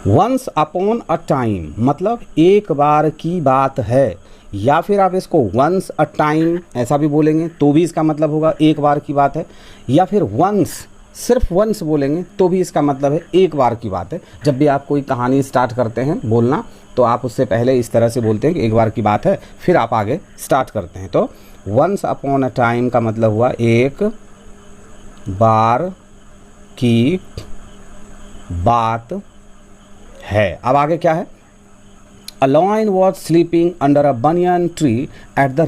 Once upon a time मतलब एक बार की बात है, या फिर आप इसको वंस अ टाइम ऐसा भी बोलेंगे तो भी इसका मतलब होगा एक बार की बात है, या फिर वंस सिर्फ वंस बोलेंगे तो भी इसका मतलब है एक बार की बात है। जब भी आप कोई कहानी स्टार्ट करते हैं बोलना तो आप उससे पहले इस तरह से बोलते हैं कि एक बार की बात है, फिर आप आगे स्टार्ट करते हैं। तो वंस अपॉन अ टाइम का मतलब हुआ एक बार की बात है। अब आगे क्या है? A lion was sleeping under a banyan tree at the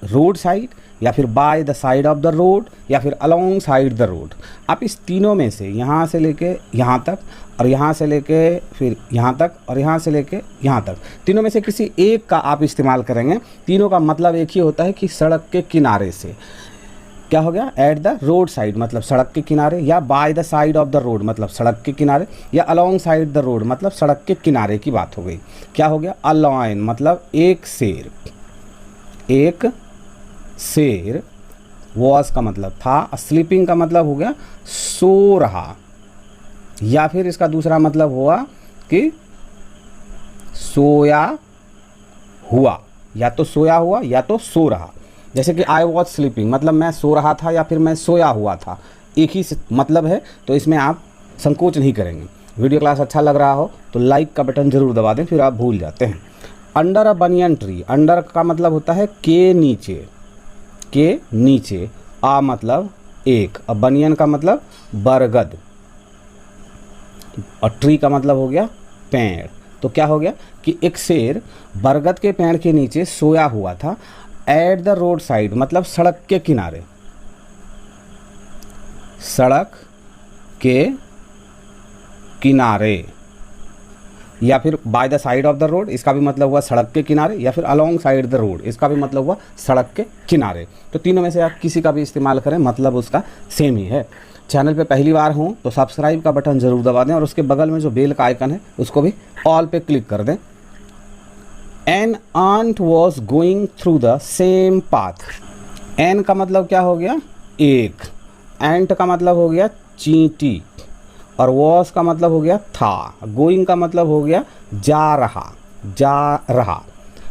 roadside, या फिर by the side of the road, या फिर alongside the road। आप इस तीनों में से यहाँ से लेके यहाँ तक और यहाँ से लेके फिर यहाँ तक और यहाँ से लेके यहाँ तक, तीनों में से किसी एक का आप इस्तेमाल करेंगे। तीनों का मतलब एक ही होता है कि सड़क के किनारे से। क्या हो गया? एट द रोड साइड मतलब सड़क के किनारे, या by the side of the road मतलब सड़क के किनारे, या अलॉन्ग साइड द रोड मतलब सड़क के किनारे की बात हो गई। क्या हो गया? अ लायन मतलब एक शेर, एक शेर। वॉज का मतलब था, स्लीपिंग का मतलब हो गया सो रहा, या फिर इसका दूसरा मतलब हुआ कि सोया हुआ, या तो सोया हुआ या तो सो रहा। जैसे कि आई वॉज स्लीपिंग मतलब मैं सो रहा था या फिर मैं सोया हुआ था, एक ही मतलब है, तो इसमें आप संकोच नहीं करेंगे। वीडियो क्लास अच्छा लग रहा हो तो लाइक का बटन ज़रूर दबा दें, फिर आप भूल जाते हैं। Under a banyan tree, under का मतलब होता है के नीचे, के नीचे। आ मतलब एक, अब बनियन का मतलब बरगद, और ट्री का मतलब हो गया पेड़। तो क्या हो गया कि एक शेर बरगद के पेड़ के नीचे सोया हुआ था। एट द रोड साइड मतलब सड़क के किनारे, सड़क के किनारे, या फिर by the side of the road इसका भी मतलब हुआ सड़क के किनारे, या फिर अलोंग साइड द रोड इसका भी मतलब हुआ सड़क के किनारे। तो तीनों में से आप किसी का भी इस्तेमाल करें मतलब उसका सेम ही है। चैनल पे पहली बार हों तो सब्सक्राइब का बटन ज़रूर दबा दें, और उसके बगल में जो बेल का आइकन है उसको भी ऑल पे क्लिक कर दें। An ant was going through the same path। An का मतलब क्या हो गया? एक। Ant का मतलब हो गया चींटी, और was का मतलब हो गया था। Going का मतलब हो गया जा रहा, जा रहा।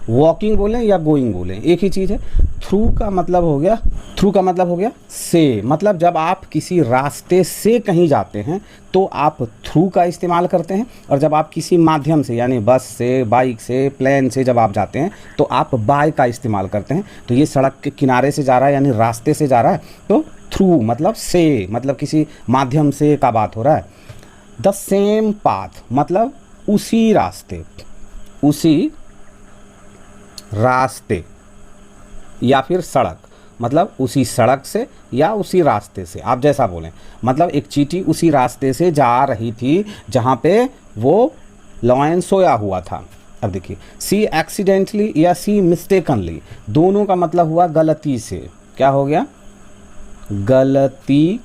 वॉकिंग बोलें या गोइंग बोलें एक ही चीज़ है। थ्रू का मतलब हो गया, थ्रू का मतलब हो गया से, मतलब जब आप किसी रास्ते से कहीं जाते हैं तो आप थ्रू का इस्तेमाल करते हैं, और जब आप किसी माध्यम से यानी बस से, बाइक से, प्लेन से जब आप जाते हैं तो आप बाय का इस्तेमाल करते हैं। तो ये सड़क के किनारे से जा रहा है यानी रास्ते से जा रहा है, तो थ्रू मतलब से, मतलब किसी माध्यम से का बात हो रहा है। द सेम पाथ मतलब उसी रास्ते, उसी रास्ते, या फिर सड़क मतलब उसी सड़क से या उसी रास्ते से, आप जैसा बोलें। मतलब एक चींटी उसी रास्ते से जा रही थी जहाँ पे वो लॉयन सोया हुआ था। अब देखिए, सी एक्सीडेंटली या सी मिस्टेकनली दोनों का मतलब हुआ गलती से। क्या हो गया? गलती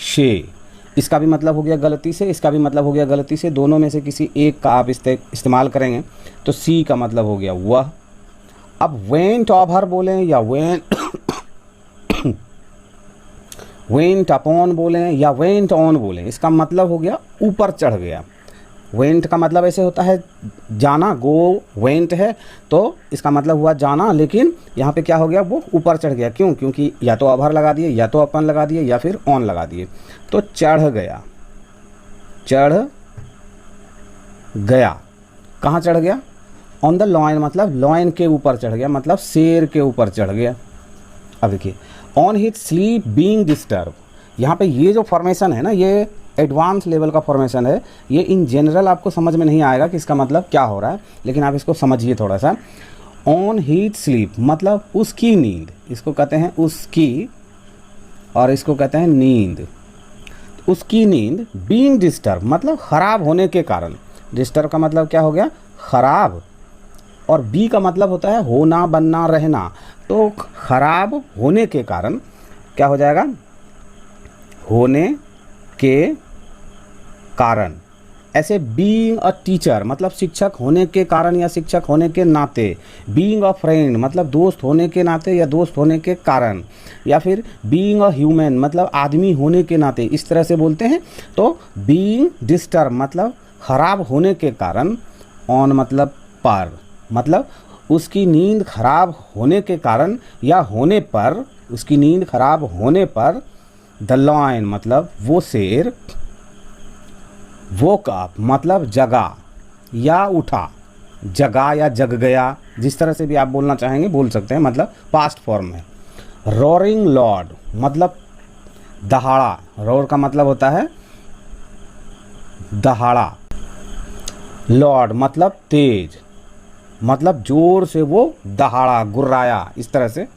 से। इसका भी मतलब हो गया गलती से, इसका भी मतलब हो गया गलती से। दोनों में से किसी एक का आप इस्तेमाल करेंगे तो सी का मतलब हो गया वह। अब वेंट ओवर बोलें या वेंट अपॉन बोलें या वेंट ऑन बोलें, इसका मतलब हो गया ऊपर चढ़ गया। वेंट का मतलब ऐसे होता है जाना, गो वेंट है तो इसका मतलब हुआ जाना, लेकिन यहाँ पे क्या हो गया? वो ऊपर चढ़ गया। क्यों? क्योंकि या तो ओवर लगा दिए, या तो अपन लगा दिए, या फिर ऑन लगा दिए। तो चढ़ गया, चढ़ गया। कहाँ चढ़ गया? ऑन द लॉयन मतलब लॉयन के ऊपर चढ़ गया, मतलब शेर के ऊपर चढ़ गया। अब देखिए, on his sleep being disturb, यहाँ पे ये जो फॉर्मेशन है ना, ये एडवांस लेवल का फॉर्मेशन है। ये इन जनरल आपको समझ में नहीं आएगा कि इसका मतलब क्या हो रहा है, लेकिन आप इसको समझिए थोड़ा सा। ऑन हिज स्लीप मतलब उसकी नींद, इसको कहते हैं उसकी, और इसको कहते हैं नींद। उसकी नींद बीइंग डिस्टर्ब मतलब खराब होने के कारण। डिस्टर्ब का मतलब क्या हो गया? खराब। और बी का मतलब होता है होना, बनना, रहना। तो खराब होने के कारण क्या हो जाएगा? होने के कारण। ऐसे बीइंग अ टीचर मतलब शिक्षक होने के कारण या शिक्षक होने के नाते। बीइंग अ फ्रेंड मतलब दोस्त होने के नाते या दोस्त होने के कारण, या फिर बीइंग अ ह्यूमन मतलब आदमी होने के नाते, इस तरह से बोलते हैं। तो बीइंग डिस्टर्ब मतलब ख़राब होने के कारण, ऑन मतलब पर, मतलब उसकी नींद खराब होने के कारण या होने पर, उसकी नींद खराब होने पर, द लायन मतलब वो शेर, वोक अप मतलब जगा या उठा, जगा या जग गया, जिस तरह से भी आप बोलना चाहेंगे बोल सकते हैं, मतलब पास्ट फॉर्म है। रोरिंग लॉर्ड मतलब दहाड़ा, रोर का मतलब होता है दहाड़ा, लॉर्ड मतलब तेज, मतलब जोर से वो दहाड़ा गुर्राया, इस तरह से।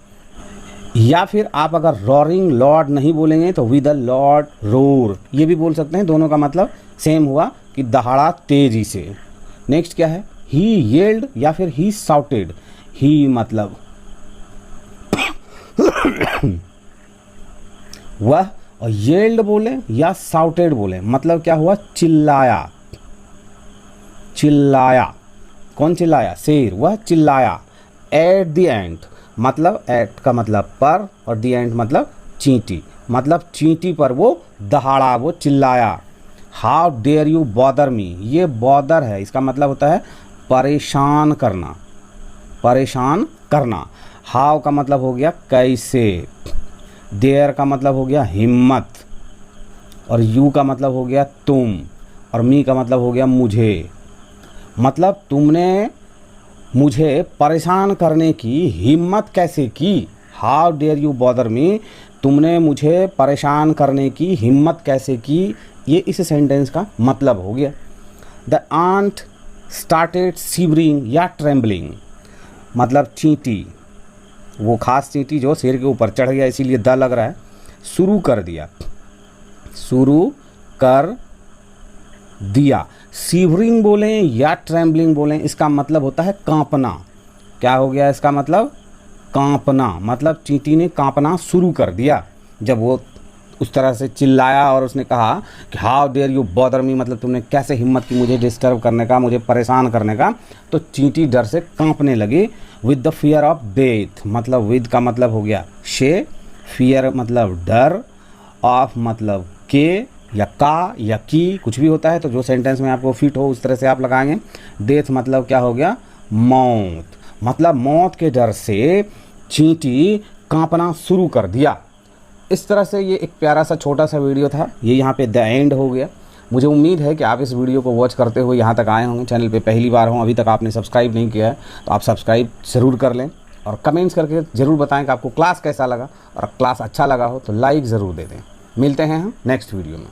या फिर आप अगर रोरिंग लॉर्ड नहीं बोलेंगे तो विद द लॉर्ड रोर, ये भी बोल सकते हैं, दोनों का मतलब सेम हुआ कि दहाड़ा तेजी से। नेक्स्ट क्या है, ही येल्ड या फिर ही साउटेड, ही मतलब वह, और येल्ड बोले या साउटेड बोले मतलब क्या हुआ, चिल्लाया, चिल्लाया। कौन चिल्लाया, शेर, वह चिल्लाया। एट द एंड मतलब एट का मतलब पर और द एंड मतलब चींटी, मतलब चींटी पर वो दहाड़ा, वो चिल्लाया। How dare you bother me, ये बॉदर है, इसका मतलब होता है परेशान करना, परेशान करना। हाउ का मतलब हो गया कैसे, देयर का मतलब हो गया हिम्मत, और यू का मतलब हो गया तुम, और मी का मतलब हो गया मुझे, मतलब तुमने मुझे परेशान करने की हिम्मत कैसे की। How dare you bother me, तुमने मुझे परेशान करने की हिम्मत कैसे की, ये इस सेंटेंस का मतलब हो गया। द आंट स्टार्टेड शिवरिंग या ट्रेम्बलिंग, मतलब चींटी, वो खास चींटी जो शेर के ऊपर चढ़ गया इसीलिए द लग रहा है, शुरू कर दिया, शुरू कर दिया। शिवरिंग बोलें या ट्रेम्बलिंग बोलें, इसका मतलब होता है कांपना। क्या हो गया इसका मतलब, कांपना, मतलब चींटी ने कांपना शुरू कर दिया जब वो उस तरह से चिल्लाया और उसने कहा कि how dare you bother me, मतलब तुमने कैसे हिम्मत की मुझे डिस्टर्ब करने का, मुझे परेशान करने का। तो चींटी डर से कांपने लगी। With the fear of death, मतलब विद का मतलब हो गया शे, फियर मतलब डर, ऑफ मतलब के या का या की, कुछ भी होता है, तो जो सेंटेंस में आपको फिट हो उस तरह से आप लगाएंगे। डेथ मतलब क्या हो गया, मौत, मतलब मौत के डर से चींटी कांपना शुरू कर दिया। इस तरह से ये एक प्यारा सा छोटा सा वीडियो था, ये यहाँ पे द एंड हो गया। मुझे उम्मीद है कि आप इस वीडियो को वॉच करते हुए यहाँ तक आए होंगे। चैनल पे पहली बार हों, अभी तक आपने सब्सक्राइब नहीं किया है तो आप सब्सक्राइब ज़रूर कर लें, और कमेंट्स करके ज़रूर बताएं कि आपको क्लास कैसा लगा, और क्लास अच्छा लगा हो तो लाइक ज़रूर दे दें। मिलते हैं हम नेक्स्ट वीडियो में।